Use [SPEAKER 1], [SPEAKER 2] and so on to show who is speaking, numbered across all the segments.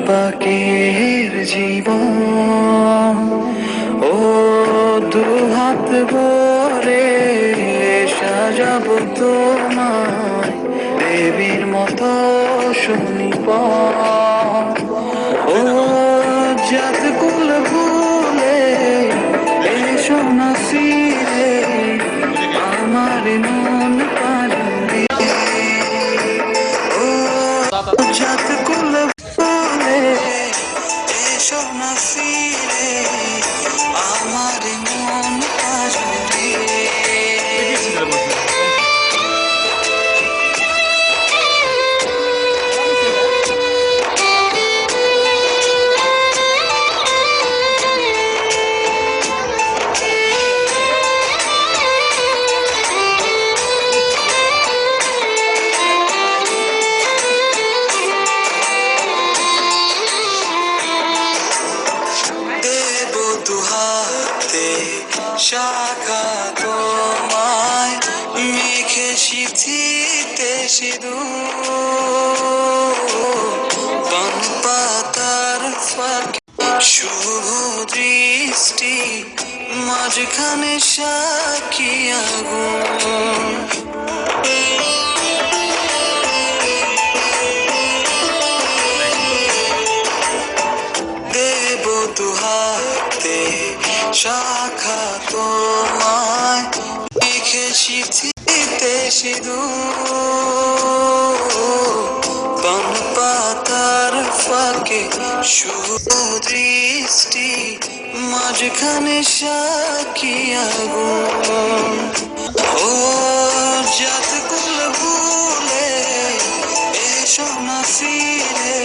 [SPEAKER 1] পাখির জীবন ও দুহাত ভরে সাজাবো তোমায় দেবীর মতো সুনিপুণ ও জাত কুল ভুলে এসো না ফিরে আমার মন পারে ও জাত কুল ভুলে এসো না ফিরে আমার মন পারে দুহাতে শাখা তোমায় মেঘে সিঁথিতে সিঁদুর পান পাতার ফাঁকে শুভ দৃষ্টি মাঝখানে সাক্ষী আগুন দেব দুহাতে শাখা তোমায় মেঘে সিঁথিতে সিঁদুর পান পাতার ফাঁকে শুভ দৃষ্টি মাঝখানে সাক্ষী আগুন ও জাত কুল ভুলে এসো না ফিরে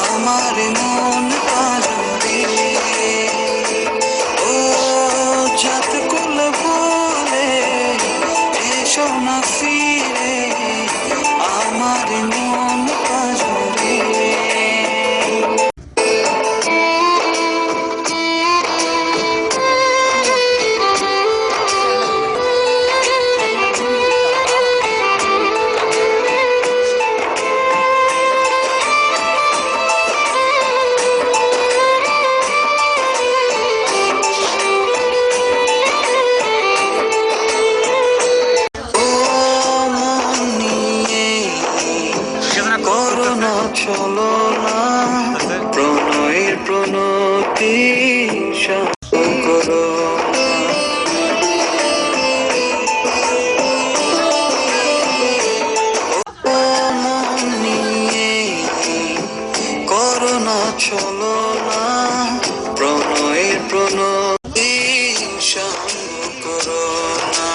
[SPEAKER 1] আমার মন পারে ও জাত কুল ভুলে এসো না ফিরে আমার মন পারে চলো না প্রণয়ের প্রণতি করো মন নিয়ে করোনা চলো না প্রণয়ের প্রণতি করো না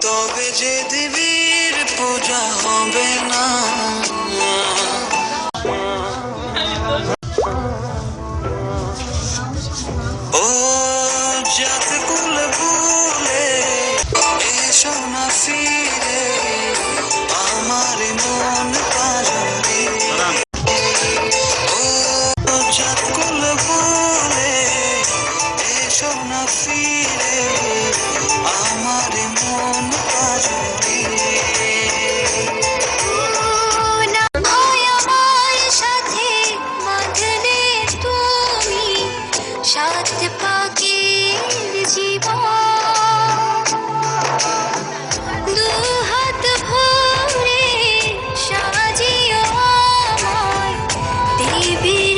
[SPEAKER 1] তবে যে দেবীর পূজা হবে না ও জাত কুল ভুলে এসো না ফিরে আমার মন পারে ও জাত কুল ভুলে এসো না ফিরে আমার মন পারে সাত পাখির জীবন দুহাত ভরে সাজিও আমায় দেবী